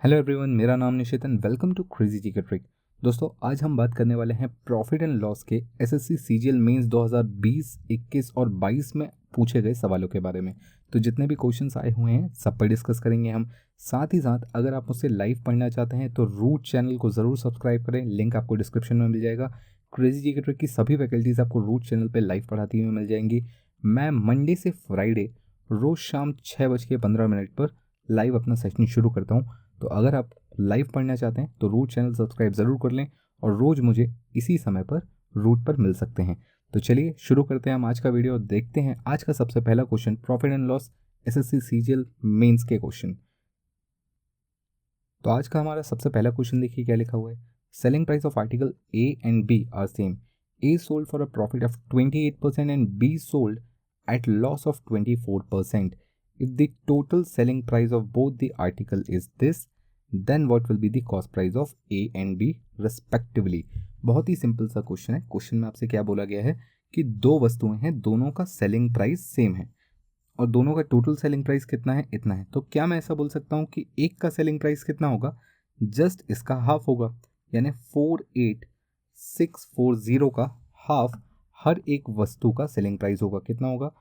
Hello everyone, मेरा नाम Nishit and welcome to crazy GK trick. दोस्तों, आज हम बात करने वाले हैं प्रॉफिट एंड लॉस के एसएससी सीजीएल मेंस 2020, 21 और 22 में पूछे गए सवालों के बारे में। तो जितने भी क्वेश्चंस आए हुए हैं सब पर डिस्कस करेंगे हम। साथ ही साथ अगर आप मुझसे लाइव पढ़ना चाहते हैं तो रूट चैनल को ज़रूर सब्सक्राइब करें, लिंक आपको डिस्क्रिप्शन में मिल जाएगा। क्रेजी जीके ट्रिक की सभी फैकल्टीज़ आपको रूट चैनल पर लाइव पढ़ाती हुई मिल जाएंगी। मैं मंडे से फ्राइडे रोज़ शाम 6:15 पर लाइव अपना सेशन शुरू करता हूँ। तो अगर आप लाइव पढ़ना चाहते हैं तो रूट चैनल सब्सक्राइब ज़रूर कर लें और रोज़ मुझे इसी समय पर रूट पर मिल सकते हैं। तो चलिए शुरू करते हैं हम आज का वीडियो। देखते हैं आज का सबसे पहला question, profit and loss SSC CGL mains के क्वेश्चन। तो आज का हमारा सबसे पहला क्वेश्चन देखिए क्या लिखा हुआ है। Selling price of article A and B are same. A sold for a profit of 28% and B sold at loss of 24%. If the total selling price of both the article is this, then what will be the cost price of A and B respectively? बहुत ही simple सा question है। Question में आपसे क्या बोला गया है कि दो वस्तुएं हैं, दोनों का सेलिंग प्राइस सेम है और दोनों का टोटल सेलिंग प्राइस कितना है, इतना है। तो क्या मैं ऐसा बोल सकता हूँ कि एक का सेलिंग प्राइस कितना होगा, जस्ट इसका हाफ होगा, यानी 48640 का हाफ हर एक वस्तु का सेलिंग प्राइस होगा। कितना होगा?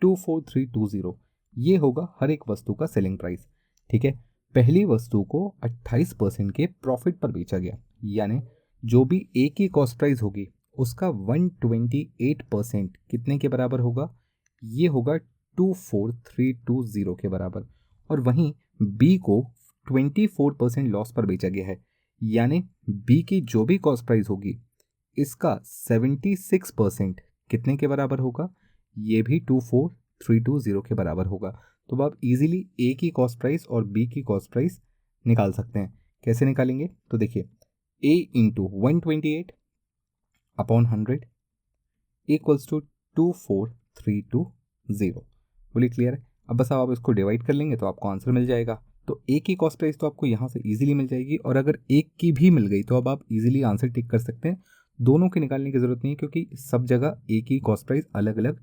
24320। ये होगा हर एक वस्तु का सेलिंग प्राइस। ठीक है, पहली वस्तु को 28% के प्रॉफिट पर बेचा गया, यानी जो भी ए की कॉस्ट प्राइस होगी उसका 128% कितने के बराबर होगा? ये होगा 24320 के बराबर। और वहीं बी को 24% लॉस पर बेचा गया है, यानी बी की जो भी कॉस्ट प्राइस होगी इसका 76% कितने के बराबर होगा? ये भी 24320 के बराबर होगा। तो अब आप इजीली ए की कॉस्ट प्राइस और बी की कॉस्ट प्राइस निकाल सकते हैं। कैसे निकालेंगे? तो देखिए, ए इंटू 128 अपॉन 100 इक्वल्स टू 24320। बोलिए क्लियर है? अब बस आप इसको डिवाइड कर लेंगे तो आपको आंसर मिल जाएगा। तो ए की कॉस्ट प्राइस तो आपको यहाँ से इजीली मिल जाएगी, और अगर एक की भी मिल गई तो अब आप इजीली आंसर टिक कर सकते हैं। दोनों की निकालने की ज़रूरत नहीं है क्योंकि सब जगह ए की कॉस्ट प्राइस अलग अलग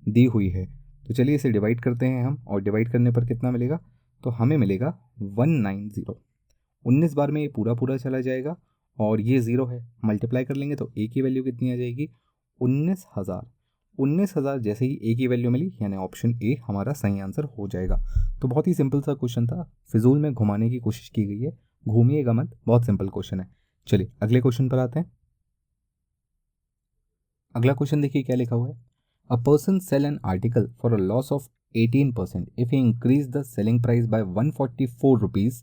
दी हुई है। तो चलिए इसे डिवाइड करते हैं हम, और डिवाइड करने पर कितना मिलेगा? तो हमें मिलेगा 190। 19 बार में ये पूरा पूरा चला जाएगा और ये 0 है, मल्टीप्लाई कर लेंगे तो ए की वैल्यू कितनी आ जाएगी? 19,000। 19,000 जैसे ही ए की वैल्यू मिली, यानी ऑप्शन ए हमारा सही आंसर हो जाएगा। तो बहुत ही सिंपल सा क्वेश्चन था, फिजूल में घुमाने की कोशिश की गई है, घूमिएगा मत, बहुत सिंपल क्वेश्चन है। चलिए अगले क्वेश्चन पर आते हैं। अगला क्वेश्चन देखिए क्या लिखा हुआ है। A person sell an article for a loss of 18% if he increase the selling price by 144 rupees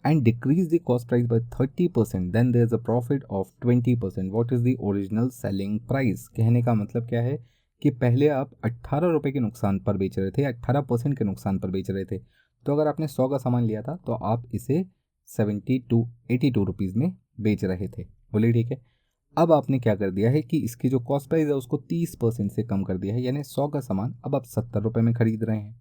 and decrease the cost price by 30%, then there is a profit of 20%. What is the original selling price? कहने का मतलब क्या है कि पहले आप 18 रुपये के नुकसान पर बेच रहे थे, 18% के नुकसान पर बेच रहे थे। तो अगर आपने 100 का सामान लिया था तो आप इसे 82 रुपीज़ में बेच रहे थे। बोलिए ठीक है। अब आपने क्या कर दिया है कि इसकी जो कॉस्ट प्राइस है उसको 30% से कम कर दिया है, यानी 100 का सामान अब आप 70 रुपये में खरीद रहे हैं।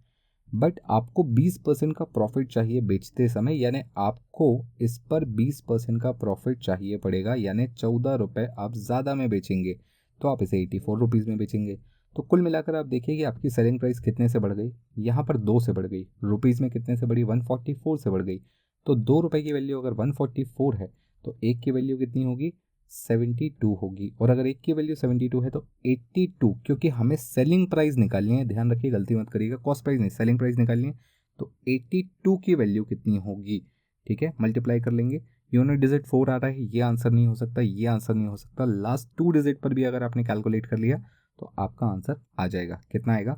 बट आपको 20% का प्रॉफिट चाहिए बेचते समय, यानी आपको इस पर 20% का प्रॉफिट चाहिए पड़ेगा, यानी 14 रुपये आप ज़्यादा में बेचेंगे। तो आप इसे 84 रुपीज़ में बेचेंगे। तो कुल मिलाकर आप देखिए कि आपकी सेलिंग प्राइस कितने से बढ़ गई? यहाँ पर 2 से बढ़ गई। रुपीज़ में कितने से बढ़ी? 144 से बढ़ गई। तो 2 रुपये की वैल्यू अगर 144 है तो एक की वैल्यू कितनी होगी? 72 होगी। और अगर एक की वैल्यू 72 है तो 82, क्योंकि हमें सेलिंग प्राइस निकालनी है, ध्यान रखिए गलती मत करिएगा, कॉस्ट प्राइस नहीं सेलिंग प्राइस निकालनी है। तो 82 की वैल्यू कितनी होगी? ठीक है, मल्टीप्लाई कर लेंगे। यूनिट डिजिट 4 आ रहा है, ये आंसर नहीं हो सकता, ये आंसर नहीं हो सकता। लास्ट 2 डिजिट पर भी अगर आपने कैलकुलेट कर लिया तो आपका आंसर आ जाएगा। कितना आएगा?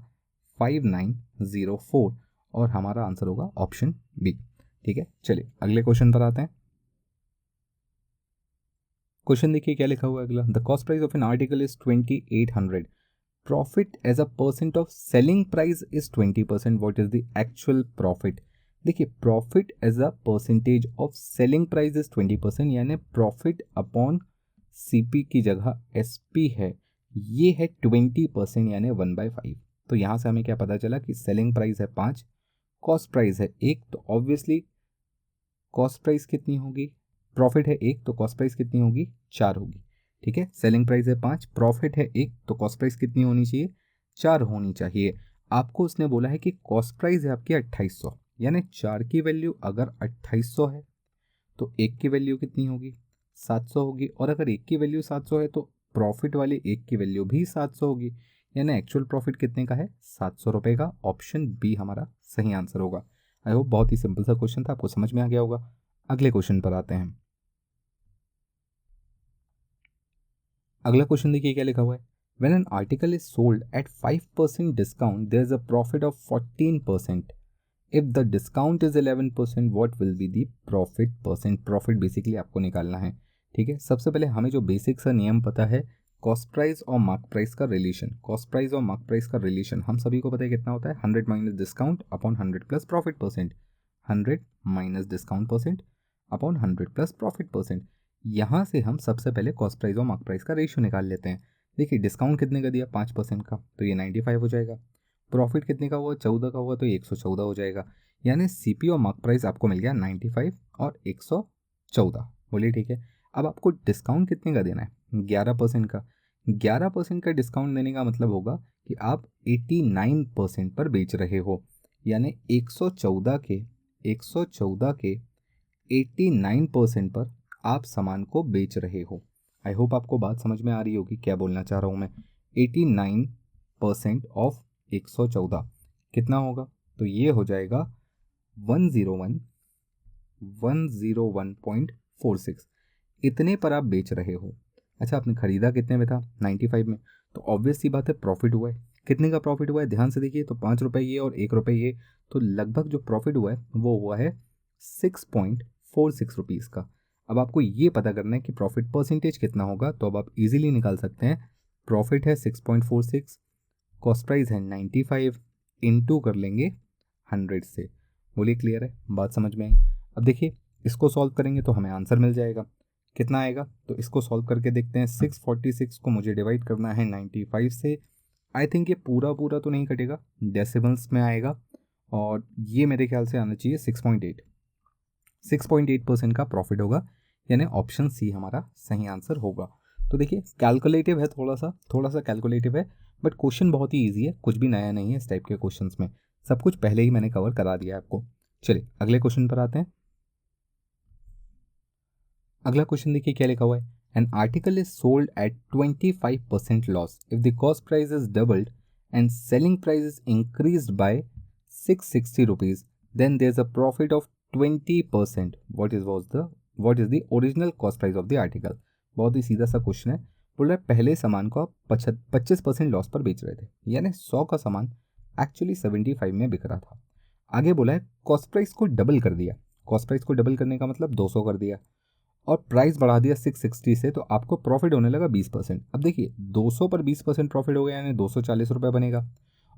5904, और हमारा आंसर होगा ऑप्शन बी। ठीक है, चलिए अगले क्वेश्चन पर आते हैं। क्वेश्चन देखिए क्या लिखा हुआ है अगला। The cost price of an article is 2800, profit as a percent of selling price is 20%, what is the actual profit? देखिए, profit as a percentage of selling price is 20%, यानी प्रॉफिट अपॉन सीपी की जगह SP है, ये है 20%, यानी 1/5। तो यहाँ से हमें क्या पता चला कि सेलिंग प्राइस है 5, कॉस्ट प्राइस है 1, तो ऑब्वियसली कॉस्ट प्राइस कितनी होगी? प्रॉफिट है 1 तो कॉस्ट प्राइस कितनी होगी? 4 होगी। ठीक है, सेलिंग प्राइस है 5, प्रॉफिट है 1, तो कॉस्ट प्राइस कितनी होनी चाहिए? 4 होनी चाहिए। आपको उसने बोला है कि कॉस्ट प्राइस है आपकी 2800, यानी 4 की वैल्यू अगर 2800 है तो 1 की वैल्यू कितनी होगी, 700 होगी। और अगर 1 की वैल्यू 700 है तो प्रॉफिट वाले 1 की वैल्यू भी 700 होगी। यानी एक्चुअल प्रॉफिट कितने का है, 700 रुपये का। ऑप्शन बी हमारा सही आंसर होगा। आई होप बहुत ही सिंपल सा क्वेश्चन था, आपको समझ में आ गया होगा। अगले क्वेश्चन पर आते हैं। अगला क्वेश्चन देखिए क्या लिखा हुआ है। When an article is sold at 5% discount, there is a profit of 14%. If the discount is 11%, what will be the profit percent? Profit basically आपको निकालना है। ठीक है, सबसे पहले हमें जो बेसिक सा नियम पता है, कॉस्ट प्राइस और मार्क प्राइस का रिलेशन। कॉस्ट प्राइस और मार्क प्राइस का रिलेशन हम सभी को पता है कितना होता है, 100 minus discount upon 100 plus profit percent. 100 minus discount percent upon 100 plus profit percent. यहाँ से हम सबसे पहले कॉस्ट प्राइस और मार्क प्राइस का रेशियो निकाल लेते हैं। देखिए डिस्काउंट कितने का दिया, 5% का, तो ये 95 हो जाएगा। प्रॉफिट कितने का हुआ, 14 का हुआ, तो ये 114 हो जाएगा। यानी सीपी और मार्क प्राइस आपको मिल गया 95 और 114। बोलिए ठीक है। अब आपको डिस्काउंट कितने का देना है, 11% का। 11% का डिस्काउंट देने का मतलब होगा कि आप 89% पर बेच रहे हो। यानी 114 के 89% पर आप सामान को बेच रहे हो। आई होप आपको बात समझ में आ रही होगी क्या बोलना चाह रहा हूँ मैं। 89% ऑफ 114 कितना होगा, तो ये हो जाएगा 101.46। इतने पर आप बेच रहे हो। अच्छा, आपने खरीदा कितने में था, 95 में, तो ऑब्वियस सी बात है प्रॉफिट हुआ है। कितने का प्रॉफिट हुआ है, ध्यान से देखिए, तो 5 रुपये ये और 1 रुपये ये, तो लगभग जो प्रॉफिट हुआ है वो हुआ है 6.46 रुपीज़ का। अब आपको ये पता करना है कि प्रॉफिट परसेंटेज कितना होगा, तो अब आप इजीली निकाल सकते हैं। प्रॉफिट है 6.46, कॉस्ट प्राइस है 95, इंटू कर लेंगे 100 से। बोलिए क्लियर है, बात समझ में आई। अब देखिए इसको सॉल्व करेंगे तो हमें आंसर मिल जाएगा। कितना आएगा, तो इसको सॉल्व करके देखते हैं। 646 को मुझे डिवाइड करना है 95 से। आई थिंक ये पूरा पूरा तो नहीं कटेगा, डेसिमल्स में आएगा, और ये मेरे ख्याल से आना चाहिए 6.8। 6.8% का प्रॉफिट होगा। यानी ऑप्शन सी हमारा सही आंसर होगा। तो देखिए कैलकुलेटिव है, थोड़ा सा कैलकुलेटिव है, बट क्वेश्चन बहुत ही ईजी है, कुछ भी नया नहीं है इस टाइप के क्वेश्चंस में। सब कुछ पहले ही मैंने कवर करा दिया है आपको। चलिए अगले क्वेश्चन पर आते हैं। अगला क्वेश्चन देखिए क्या लिखा हुआ है। An article is sold at 25% loss if the cost price is doubled and selling price is increased by 660 rupees, then there is a profit of 20%। What is the original cost price of the article. बहुत ही सीधा सा question है। बोल रहा है पहले सामान को आप 25% लॉस पर बेच रहे थे, यानी 100 का सामान एक्चुअली 75 में बिक रहा था। आगे बोला है कॉस्ट प्राइस को डबल कर दिया। कॉस्ट प्राइस को डबल करने का मतलब 200 कर दिया, और प्राइस बढ़ा दिया 660 से, तो आपको प्रॉफिट होने लगा 20%। अब देखिए 200 पर 20% प्रॉफिट हो गया, यानी 240 रुपये बनेगा।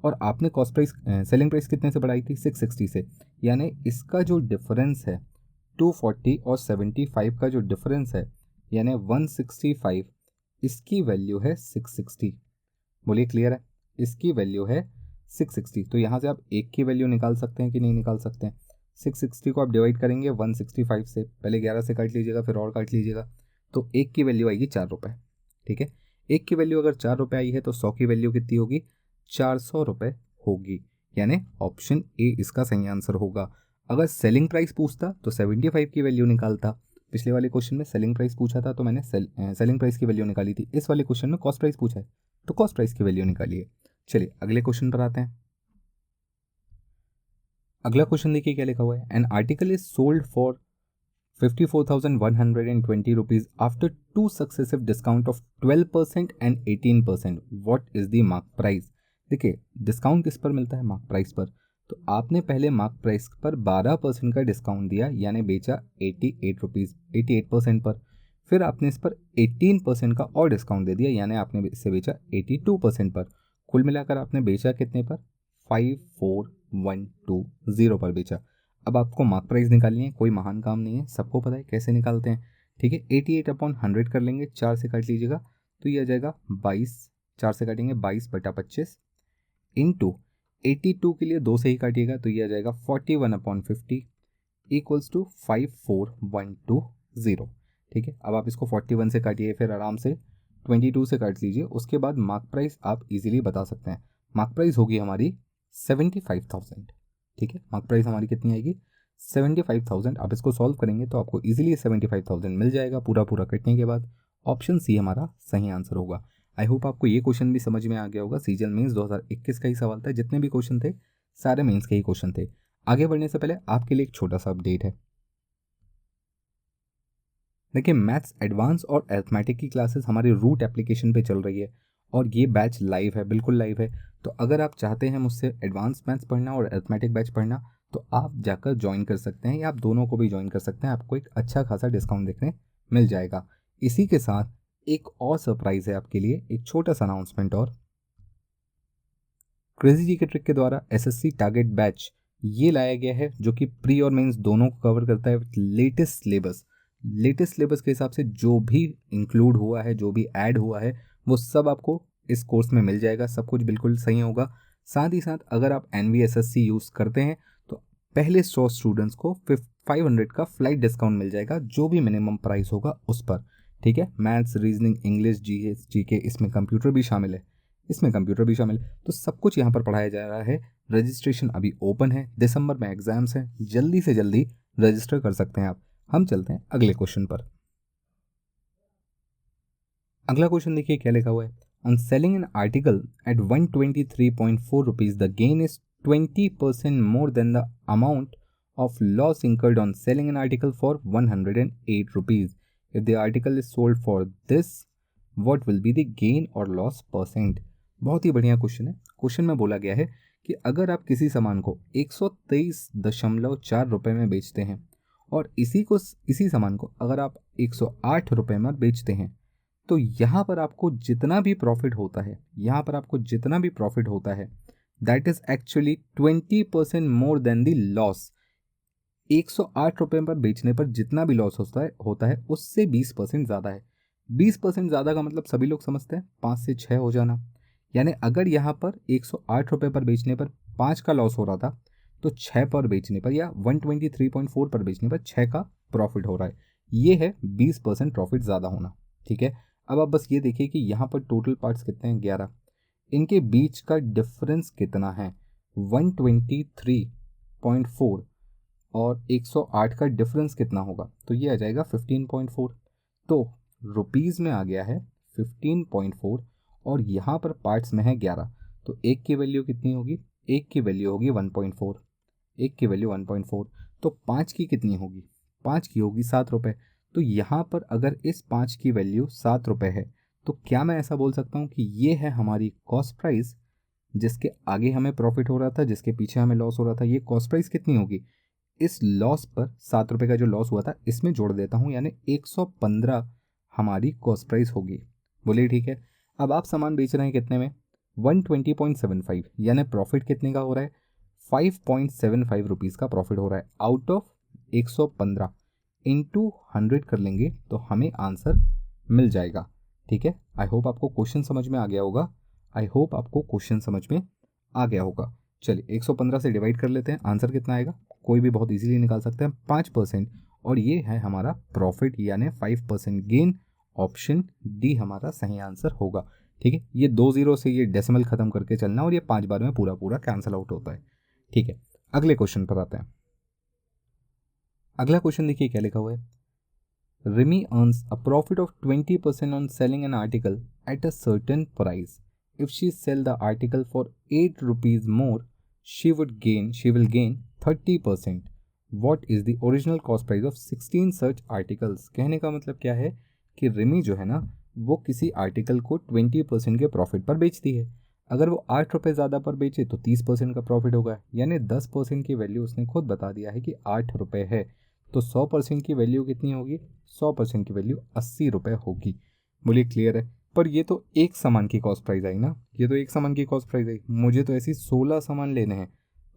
और आपने कॉस्ट प्राइस सेलिंग प्राइस कितने से बढ़ाई थी, 660 से। यानी इसका जो डिफरेंस है 240 और 75 का जो डिफरेंस है, यानी 165, इसकी वैल्यू है 660। बोलिए क्लियर है, इसकी वैल्यू है 660। तो यहाँ से आप एक की वैल्यू निकाल सकते हैं कि नहीं निकाल सकते हैं। 660 को आप डिवाइड करेंगे 165 से, पहले 11 से काट लीजिएगा फिर और काट लीजिएगा, तो एक की वैल्यू आएगी 4 रुपये। ठीक है, एक की वैल्यू अगर 4 रुपये आई है तो 100 की वैल्यू कितनी होगी, 400 रुपये होगी। यानी ऑप्शन ए इसका सही आंसर होगा। अगर सेलिंग प्राइस पूछता तो 75 की वैल्यू निकालता। पिछले वाले क्वेश्चन में सेलिंग प्राइस पूछा था तो मैंने सेलिंग प्राइस की वैल्यू निकाली थी। इस वाले क्वेश्चन में कॉस्ट प्राइस पूछा है तो कॉस्ट प्राइस की वैल्यू निकालिए। चलिए अगले क्वेश्चन पर आते हैं। अगला क्वेश्चन देखिए क्या लिखा हुआ है। An article is sold for 54,120 rupees after two successive discount of 12% and 18%। What is the mark price. देखिए डिस्काउंट किस पर मिलता है, मार्क प्राइस पर। तो आपने पहले मार्क प्राइस पर 12% का डिस्काउंट दिया, यानी बेचा 88 रुपीज़ 88% पर। फिर आपने इस पर 18% का और डिस्काउंट दे दिया, यानी आपने इसे बेचा 82% पर। कुल मिलाकर आपने बेचा कितने पर, 54,120 पर बेचा। अब आपको मार्क प्राइस निकालनी है, कोई महान काम नहीं है, सबको पता है कैसे निकालते हैं। ठीक है, 88/100 कर लेंगे, 4 से काट लीजिएगा तो ये आ जाएगा 22, 4 से काटेंगे 22/25 इंटू 82 के लिए 2 से ही काटिएगा तो ये आ जाएगा 41/50 इक्वल्स टू 54,120। ठीक है, अब आप इसको 41 से काटिए, फिर आराम से 22 से काट लीजिए, उसके बाद मार्क प्राइस आप इजीली बता सकते हैं। मार्क प्राइस होगी हमारी 75,000। ठीक है, मार्क प्राइस हमारी कितनी आएगी 75,000। आप इसको सॉल्व करेंगे तो आपको इजीली 75,000 मिल जाएगा पूरा कटने के बाद। ऑप्शन सी हमारा सही आंसर होगा। आई होप आपको ये क्वेश्चन भी समझ में आ गया होगा। सीजीएल मेंस 2021 का ही सवाल था, जितने भी क्वेश्चन थे सारे मेंस के ही क्वेश्चन थे। आगे बढ़ने से पहले आपके लिए एक छोटा सा अपडेट है। देखिए, मैथ्स एडवांस और अरिथमेटिक की क्लासेस हमारे रूट एप्लीकेशन पे चल रही है और ये बैच लाइव है, बिल्कुल लाइव है। तो अगर आप चाहते हैं मुझसे एडवांस मैथ्स पढ़ना और अरिथमेटिक बैच पढ़ना तो आप जाकर ज्वाइन कर सकते हैं, या आप दोनों को भी ज्वाइन कर सकते हैं। आपको एक अच्छा खासा डिस्काउंट देखने मिल जाएगा। इसी के साथ एक और सरप्राइज है आपके लिए, एक छोटा सा अनाउंसमेंट और। क्रेजी जी के ट्रिक के द्वारा एसएससी टारगेट बैच ये लाया गया है, जो कि प्री और मेंस दोनों को कवर करता है। लेटेस्ट सिलेबस के हिसाब से जो भी इंक्लूड हुआ है, जो भी ऐड हुआ है, वो सब आपको इस कोर्स में मिल जाएगा। सब कुछ बिल्कुल सही होगा। साथ ही साथ अगर आप NVSSC यूज़ करते हैं तो पहले 100 स्टूडेंट्स को 500 का फ्लाइट डिस्काउंट मिल जाएगा, जो भी मिनिमम प्राइस होगा उस पर। ठीक है, मैथ्स, रीजनिंग, इंग्लिश, जीके, इसमें कंप्यूटर भी शामिल है। तो सब कुछ यहाँ पर पढ़ाया जा रहा है। रजिस्ट्रेशन अभी ओपन है, दिसंबर में एग्जाम्स हैं, जल्दी से जल्दी रजिस्टर कर सकते हैं आप। हम चलते हैं अगले क्वेश्चन पर। अगला क्वेश्चन देखिए क्या लिखा हुआ है। On selling an article at 123.4 rupees the gain is 20% more than the amount of loss incurred on selling an article for 108 rupees. If the article is sold for this, what will be the gain or loss percent? बहुत ही बढ़िया question है। Question में बोला गया है कि अगर आप किसी सामान को 123.4 रुपये में बेचते हैं और इसी सामान को अगर आप 108 रुपये में बेचते हैं तो यहाँ पर आपको जितना भी प्रॉफिट होता है that is actually 20% more than the loss. 108 रुपये पर बेचने पर जितना भी लॉस होता है उससे 20% ज़्यादा है। 20% ज़्यादा का मतलब सभी लोग समझते हैं 5 से 6 हो जाना। यानी अगर यहाँ पर 108 रुपये पर बेचने पर 5 का लॉस हो रहा था तो 6 पर बेचने पर या 123.4 पर बेचने पर 6 का प्रॉफिट हो रहा है। ये है 20% प्रॉफिट ज़्यादा होना। ठीक है, अब आप बस ये देखिए कि यहाँ पर टोटल पार्ट्स कितने हैं, 11। इनके बीच का डिफरेंस कितना है, 123.4 और 108 का डिफरेंस कितना होगा, तो ये आ जाएगा 15.4। तो रुपीज़ में आ गया है 15.4 और यहाँ पर पार्ट्स में है 11। तो एक की वैल्यू कितनी होगी, एक की वैल्यू होगी 1.4, एक की वैल्यू 1.4। तो 5 की कितनी होगी, 5 की होगी 7 रुपये। तो यहाँ पर अगर इस 5 की वैल्यू 7 रुपये है तो क्या मैं ऐसा बोल सकता हूँ कि ये है हमारी कॉस्ट प्राइस, जिसके आगे हमें प्रॉफिट हो रहा था, जिसके पीछे हमें लॉस हो रहा था। ये कॉस्ट प्राइस कितनी होगी, इस लॉस पर 7 रुपये का जो लॉस हुआ था इसमें जोड़ देता हूँ, यानी 115 हमारी कॉस्ट प्राइस होगी। बोलिए ठीक है। अब आप सामान बेच रहे हैं कितने में, 120.75, यानी प्रॉफिट कितने का हो रहा है, 5.75 रुपीज़ का प्रॉफिट हो रहा है आउट ऑफ 115। इंटू 100 कर लेंगे तो हमें आंसर मिल जाएगा। ठीक है, आई होप आपको क्वेश्चन समझ में आ गया होगा। चलिए 115 से डिवाइड कर लेते हैं, आंसर कितना आएगा, कोई भी बहुत इजीली निकाल सकते हैं, 5%। और ये है हमारा प्रॉफिट यानी 5% गेन। ऑप्शन डी हमारा सही आंसर होगा। ठीक है, ये 2 जीरो से ये डेसिमल खत्म करके चलना और ये 5 बार में पूरा कैंसिल आउट होता है। ठीक है, अगले क्वेश्चन पर आते हैं। अगला क्वेश्चन देखिए क्या लिखा हुआ है। Rimi earns a profit of 20% on selling an article at a certain price. If she sell the article for 8 rupees more, she will gain 30%. What is the original cost price of 16 such articles? कहने का मतलब क्या है कि रिमी जो है ना वो किसी आर्टिकल को 20% के प्रॉफिट पर बेचती है। अगर वो 8 रुपये ज़्यादा पर बेचे तो 30% का प्रॉफिट होगा, यानी 10% की वैल्यू उसने खुद बता दिया है कि 8 रुपये है। तो 100% की वैल्यू कितनी होगी, 100% की वैल्यू 80 रुपये होगी। बोलिए क्लियर है। पर ये तो एक सामान की कॉस्ट प्राइस आई ना, मुझे तो ऐसी 16 सामान लेने हैं,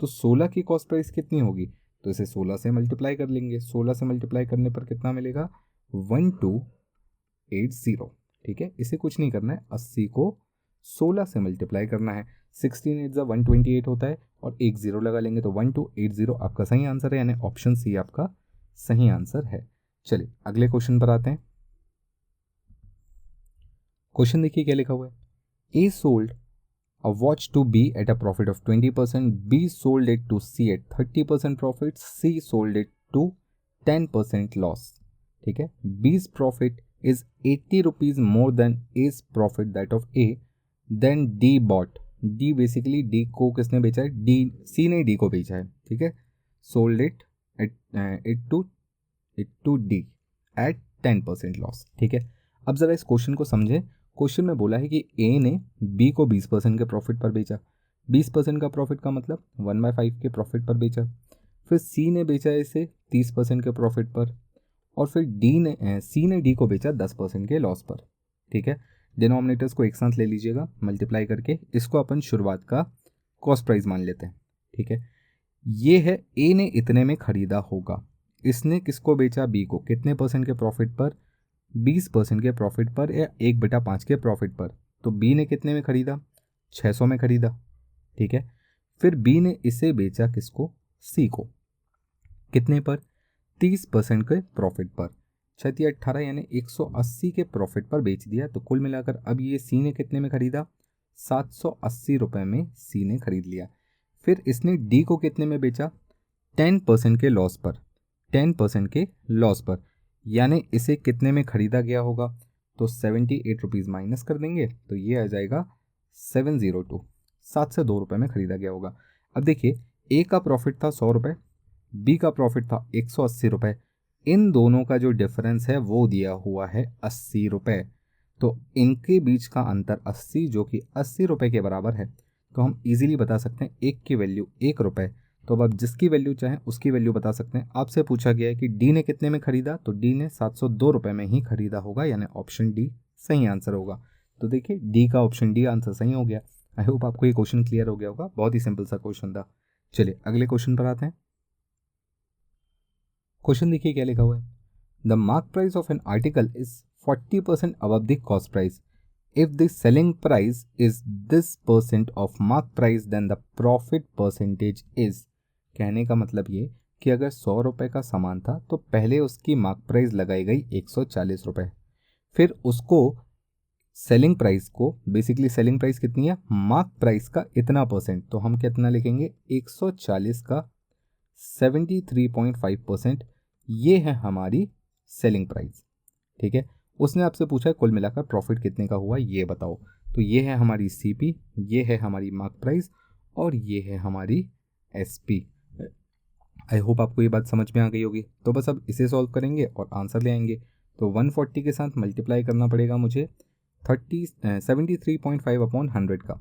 तो 16 की कॉस्ट प्राइस कितनी होगी, तो इसे 16 से मल्टीप्लाई कर लेंगे। 16 से मल्टीप्लाई करने पर कितना मिलेगा, 1280। ठीक है, इसे कुछ नहीं करना है, 80 को 16 से मल्टीप्लाई करना है। 16 8 128 होता है और एक ज़ीरो लगा लेंगे तो 1280 आपका सही आंसर है, यानी ऑप्शन सी आपका सही आंसर है। चलिए अगले क्वेश्चन पर आते हैं। क्वेश्चन देखिए क्या लिखा हुआ है। ए sold a watch to B at a profit of 20%, B sold it to C at 30% profit, C sold it to 10% loss. ठीक है, B's profit is 80 rupees more than A's profit that of A. Then D bought. D basically D को किसने बेचा है? C ने D को बेचा है. ठीक है, sold it to D at 10% loss. ठीक है, अब ज़रा इस क्वेश्चन को समझें. क्वेश्चन में बोला है कि A ने B को 20% के प्रॉफिट पर बेचा. 20% का प्रॉफिट का मतलब 1/5 के प्रॉफिट पर बेचा. फिर C ने बेचा इसे 30% के प्रॉफिट पर, और फिर C ने D को बेचा 10% के लॉस पर. ठीक है, डिनोमिनेटर्स को एक साथ ले लीजिएगा मल्टीप्लाई करके. इसको अपन शुरुआत का कॉस्ट प्राइस मान लेते हैं. ठीक है, ये है A ने इतने में खरीदा होगा. इसने किसको बेचा? B को. कितने परसेंट के प्रॉफिट पर? 20% के प्रॉफिट पर या 1/5 के प्रॉफिट पर. तो B ने कितने में खरीदा? 600 में खरीदा. ठीक है, फिर B ने इसे बेचा किसको? C को. कितने पर? 30% के प्रॉफिट पर. 6 18 यानी 180 के प्रॉफिट पर बेच दिया. तो कुल मिलाकर अब ये C ने कितने में खरीदा? 780 रुपये में C ने खरीद लिया. फिर इसने D को कितने में बेचा? 10% के लॉस पर. 10% के लॉस पर, यानी इसे कितने में खरीदा गया होगा? तो 78 रुपीज़ माइनस कर देंगे तो ये आ जाएगा 702. 7 से 2 रुपये में खरीदा गया होगा. अब देखिए, ए का प्रॉफिट था 100 रुपये, बी का प्रॉफिट था 180 रुपये. इन दोनों का जो डिफरेंस है वो दिया हुआ है 80 रुपये. तो इनके बीच का अंतर 80 जो कि 80 रुपये के बराबर है. तो हम इजीली बता सकते हैं एक की वैल्यू 1 रुपये. तो अब आप जिसकी वैल्यू चाहें उसकी वैल्यू बता सकते हैं. आपसे पूछा गया है कि डी ने कितने में खरीदा, तो डी ने 702 रुपये में ही खरीदा होगा, यानी ऑप्शन डी सही आंसर होगा. तो देखिए, डी का ऑप्शन डी आंसर सही हो गया. आई होप आपको ये क्वेश्चन क्लियर हो गया होगा. बहुत ही सिंपल सा क्वेश्चन था. चलिए अगले क्वेश्चन पर आते हैं. क्वेश्चन देखिए क्या लिखा हुआ है. The mark price of an article is 40% above the cost price. If the selling price is this % of mark price then the profit percentage is. कहने का मतलब ये कि अगर 100 रुपये का सामान था तो पहले उसकी मार्क प्राइस लगाई गई 140 रुपये. फिर उसको सेलिंग प्राइस को, बेसिकली सेलिंग प्राइस कितनी है? मार्क प्राइस का इतना %. तो हम कितना लिखेंगे? 140 का 73.5%. ये है हमारी सेलिंग प्राइस. ठीक है, उसने आपसे पूछा है कुल मिलाकर प्रॉफिट कितने का हुआ ये बताओ. तो ये है हमारी सीपी, ये है हमारी मार्क प्राइस और ये है हमारी एसपी. आई होप आपको ये बात समझ में आ गई होगी. तो बस अब इसे सॉल्व करेंगे और आंसर ले आएंगे. तो 140 के साथ मल्टीप्लाई करना पड़ेगा मुझे 73.5 अपॉन 100 का.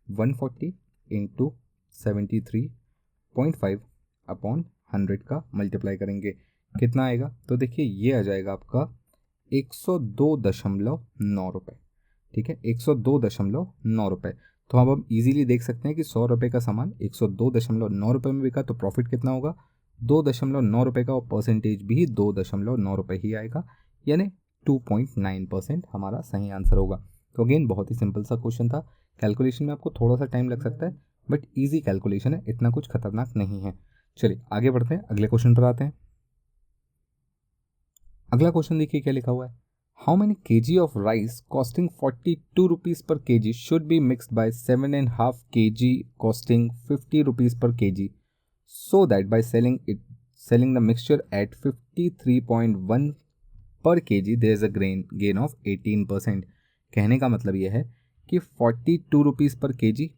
140 इंटू 73.5 अपॉन 100 का मल्टीप्लाई करेंगे, कितना आएगा? तो देखिए ये आ जाएगा आपका 102.9 रुपये. ठीक है, 102.9 रुपये. तो अब हम इजीली देख सकते हैं कि 100 रुपये का सामान 102.9 रुपये में बिका तो प्रॉफिट कितना होगा? 2.9 रुपये का, और परसेंटेज भी 2.9 रुपये ही आएगा, यानी 2.9% हमारा सही आंसर होगा. तो अगेन बहुत ही सिंपल सा क्वेश्चन था. कैलकुलेशन में आपको थोड़ा सा टाइम लग सकता है बट ईजी कैलकुलेशन है, इतना कुछ खतरनाक नहीं है. चलिए आगे बढ़ते हैं, अगले क्वेश्चन पर आते हैं. अगला क्वेश्चन देखिए क्या लिखा हुआ है. How many kg of rice costing 42 rupees per kg should be mixed by 7.5 kg costing 50 rupees per kg so that by selling the mixture at 53.1 per kg there is a gain of 18%. कहने का मतलब यह है कि 42 rupees per kg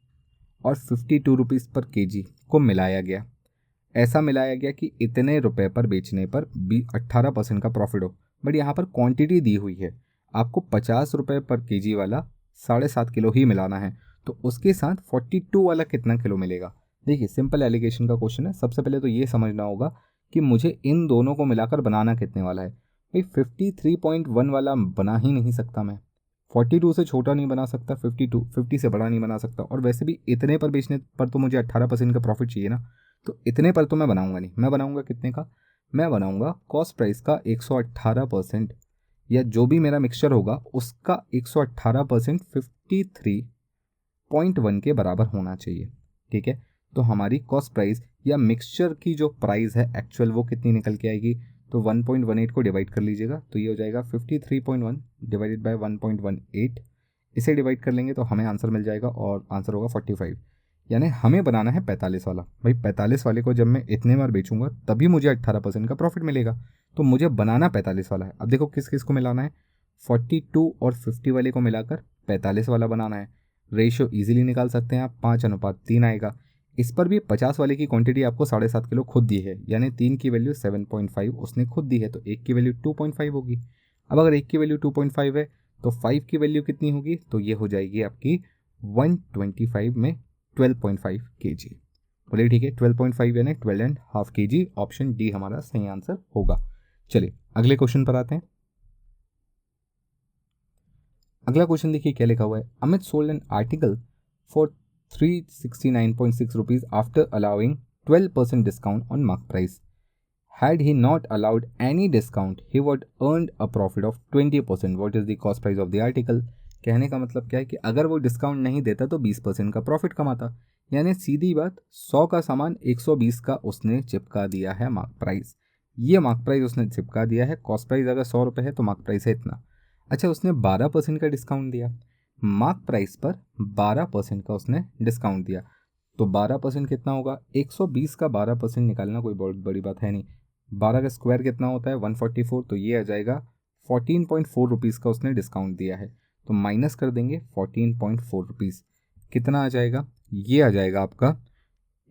और 52 rupees per kg को मिलाया गया. ऐसा मिलाया गया कि इतने रुपए पर बेचने पर 18% का प्रॉफिट हो. बट यहाँ पर क्वांटिटी दी हुई है, आपको 50 रुपये पर केजी वाला 7.5 किलो ही मिलाना है. तो उसके साथ 42 वाला कितना किलो मिलेगा? देखिए सिंपल एलिगेशन का क्वेश्चन है. सबसे पहले तो ये समझना होगा कि मुझे इन दोनों को मिलाकर बनाना कितने वाला है. भाई 53.1 वाला बना ही नहीं सकता मैं, 42 से छोटा नहीं बना सकता, 50 से बड़ा नहीं बना सकता, और वैसे भी इतने पर बेचने पर तो मुझे 18% का प्रॉफिट चाहिए ना. तो इतने पर तो मैं बनाऊंगा नहीं. मैं बनाऊंगा कितने का? मैं बनाऊंगा कॉस्ट प्राइस का 118%, या जो भी मेरा मिक्सचर होगा उसका 118% 53.1 के बराबर होना चाहिए. ठीक है, तो हमारी कॉस्ट प्राइस या मिक्सचर की जो प्राइस है एक्चुअल वो कितनी निकल के आएगी? तो 1.18 को डिवाइड कर लीजिएगा, तो ये हो जाएगा 53.1 डिवाइडेड बाय 1.18 इसे डिवाइड कर लेंगे तो हमें आंसर मिल जाएगा और आंसर होगा 45। यानी हमें बनाना है 45 वाला। भाई 45 वाले को जब मैं इतने बार बेचूंगा तभी मुझे 18% का प्रॉफिट मिलेगा। तो मुझे बनाना 45 वाला है। अब देखो किस किस को मिलाना है, 42 और 50 वाले को मिलाकर 45 वाला बनाना है। रेशियो इजीली निकाल सकते हैं आप, 5:3 आएगा। इस पर भी 50 वाले की क्वांटिटी आपको 7.5 किलो खुद दी है, यानी 3 की वैल्यू 7.5 उसने खुद दी है, तो 1 की वैल्यू 2.5 होगी। अब अगर 1 की वैल्यू 2.5 है तो 5 की वैल्यू कितनी होगी, तो ये हो जाएगी आपकी 125 में 12.5 kg। बोलिए ठीक है, 12.5 यानी 12.5 kg। ऑप्शन डी हमारा सही आंसर होगा। चलिए अगले क्वेश्चन पर आते हैं। अगला क्वेश्चन देखिए क्या लिखा हुआ है। Amit sold N article for 369.6 rupees after allowing 12% discount on mark price. Had he not allowed any discount, he would earned a profit of 20%. What is the cost price of the article? कहने का मतलब क्या है कि अगर वो discount नहीं देता तो 20% का प्रॉफिट कमाता। यानी सीधी बात, 100 का सामान 120 का उसने चिपका दिया है मार्क प्राइस। ये मार्क प्राइस उसने चिपका दिया है। कॉस्ट प्राइस अगर 100 रुपये है तो मार्क प्राइस है इतना। अच्छा, उसने 12% का डिस्काउंट दिया, मार्क प्राइस पर 12% का उसने डिस्काउंट दिया, तो 12% कितना होगा, 120 का 12% निकालना कोई बहुत बड़ी बात है नहीं। 12 का स्क्वायर कितना होता है 144, तो ये आ जाएगा 14.4 रुपीज़ का उसने डिस्काउंट दिया है। तो माइनस कर देंगे 14.4 रुपीज़, कितना आ जाएगा, ये आ जाएगा आपका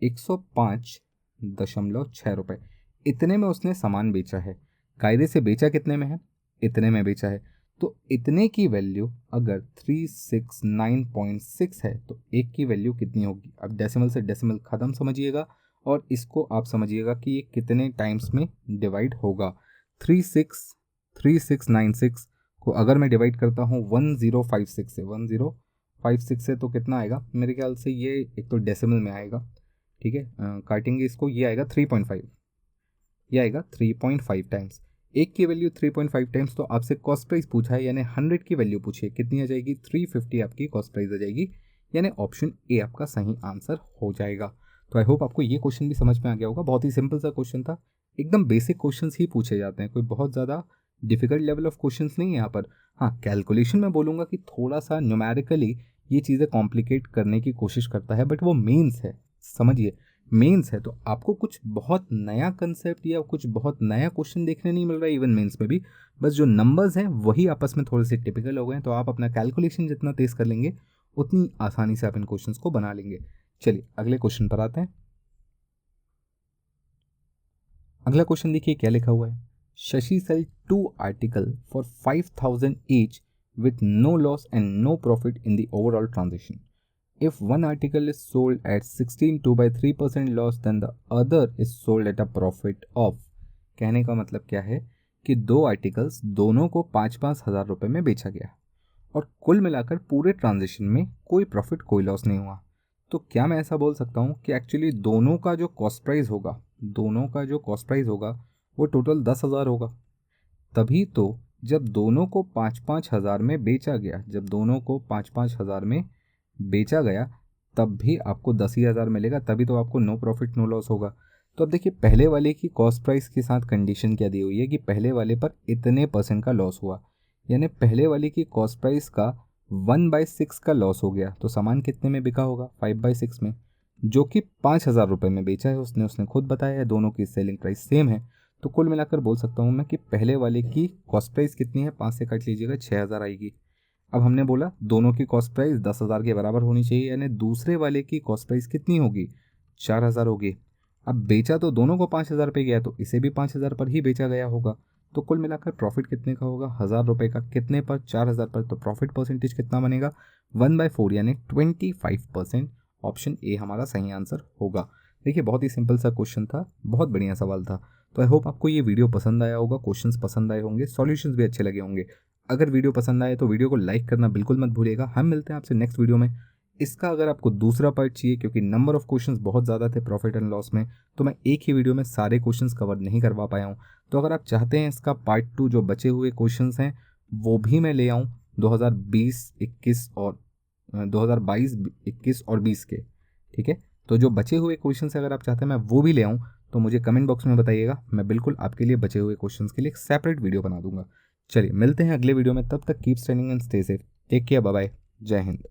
105.6 रुपये। इतने में उसने सामान बेचा है। कायदे से बेचा कितने में है, इतने में बेचा है। तो इतने की वैल्यू अगर 369.6 है तो एक की वैल्यू कितनी होगी। अब डेसिमल से डेसिमल ख़त्म समझिएगा और इसको आप समझिएगा कि ये कितने टाइम्स में डिवाइड होगा। 3696 को अगर मैं डिवाइड करता हूँ 1056 से, 1056 से तो कितना आएगा, मेरे ख्याल से ये एक तो डेसिमल में आएगा, ठीक है, काटेंगे इसको, ये आएगा 3.5, ये आएगा 3.5 टाइम्स। एक की वैल्यू 3.5 टाइम्स, तो आपसे कॉस्ट प्राइस पूछा है यानी 100 की वैल्यू पूछी है, कितनी आ जाएगी, 350 आपकी कॉस्ट प्राइस आ जाएगी। यानी ऑप्शन ए आपका सही आंसर हो जाएगा। तो आई होप आपको ये क्वेश्चन भी समझ में आ गया होगा। बहुत ही सिंपल सा क्वेश्चन था, एकदम बेसिक क्वेश्चंस ही पूछे जाते हैं, कोई बहुत ज़्यादा डिफिकल्ट लेवल ऑफ क्वेश्चंस नहीं है यहाँ पर। हाँ, कैलकुलेशन में बोलूँगा कि थोड़ा सा न्यूमेरिकली ये चीज़ें कॉम्प्लिकेट करने की कोशिश करता है, बट वो मेंस है, समझिए मेंस है, तो आपको कुछ बहुत नया कंसेप्ट या कुछ बहुत नया क्वेश्चन देखने नहीं मिल रहा है इवन मेंस में भी। बस जो नंबर्स हैं वही आपस में थोड़े से टिपिकल हो गए हैं, तो आप अपना कैलकुलेशन जितना तेज कर लेंगे उतनी आसानी से आप इन क्वेश्चंस को बना लेंगे। चलिए अगले क्वेश्चन पर आते हैं। अगला क्वेश्चन देखिए क्या लिखा हुआ है। Shashi sell 2 article for 5000 each with no loss and no profit in the overall transaction. If one article is sold at 16.2 by 3% loss, then the other is sold at a profit of। कहने का मतलब क्या है कि दो articles दोनों को 5-5 हज़ार रुपये में बेचा गया और कुल मिलाकर पूरे ट्रांजेक्शन में कोई प्रॉफिट कोई लॉस नहीं हुआ। तो क्या मैं ऐसा बोल सकता हूँ कि एक्चुअली दोनों का जो कॉस्ट प्राइस होगा, दोनों का जो कॉस्ट प्राइस होगा वो टोटल 10,000 होगा। तभी तो जब दोनों को 5-5 हज़ार में बेचा गया, जब दोनों को 5-5 हज़ार में बेचा गया तब भी आपको 10,000 मिलेगा, तभी तो आपको नो प्रॉफिट नो लॉस होगा। तो अब देखिए पहले वाले की कॉस्ट प्राइस के साथ कंडीशन क्या दी हुई है कि पहले वाले पर इतने % का लॉस हुआ, यानी पहले वाले की कॉस्ट प्राइस का 1/6 का लॉस हो गया, तो सामान कितने में बिका होगा, 5/6 में, जो कि 5,000 रुपये में बेचा है उसने खुद बताया है, दोनों की सेलिंग प्राइस सेम है। तो कुल मिलाकर बोल सकता हूँ मैं कि पहले वाले की कॉस्ट प्राइस कितनी है, 5 से काट लीजिएगा 6,000 आएगी। अब हमने बोला दोनों की कॉस्ट प्राइस 10,000 के बराबर होनी चाहिए, यानी दूसरे वाले की कॉस्ट प्राइस कितनी होगी, 4,000 होगी। अब बेचा तो दोनों को 5,000 पे गया, तो इसे भी 5,000 पर ही बेचा गया होगा। तो कुल मिलाकर प्रॉफिट कितने का होगा, 1,000 रुपये का, कितने पर, 4,000 पर। तो प्रॉफिट परसेंटेज कितना बनेगा, 1/4 यानी 25%। ऑप्शन ए हमारा सही आंसर होगा। देखिए बहुत ही सिंपल सा क्वेश्चन था, बहुत बढ़िया सवाल था। तो आई होप आपको ये वीडियो पसंद आया होगा, क्वेश्चंस पसंद आए होंगे, सॉल्यूशंस भी अच्छे लगे होंगे। अगर वीडियो पसंद आए तो वीडियो को लाइक करना बिल्कुल मत भूलिएगा। हम मिलते हैं आपसे नेक्स्ट वीडियो में। इसका अगर आपको दूसरा पार्ट चाहिए, क्योंकि नंबर ऑफ क्वेश्चंस बहुत ज़्यादा थे प्रॉफिट एंड लॉस में, तो मैं एक ही वीडियो में सारे क्वेश्चंस कवर नहीं करवा पाया हूँ। तो अगर आप चाहते हैं इसका पार्ट 2 जो बचे हुए क्वेश्चंस हैं वो भी मैं ले आऊँ 2020-21 और 2022-21 और 20 के, ठीक है, तो जो बचे हुए क्वेश्चंस अगर आप चाहते हैं मैं वो भी ले आऊँ तो मुझे कमेंट बॉक्स में बताइएगा, मैं बिल्कुल आपके लिए बचे हुए क्वेश्चंस के लिए एक सेपरेट वीडियो बना दूंगा। चलिए मिलते हैं अगले वीडियो में, तब तक keep standing and stay safe, take care, bye bye. जय हिंद।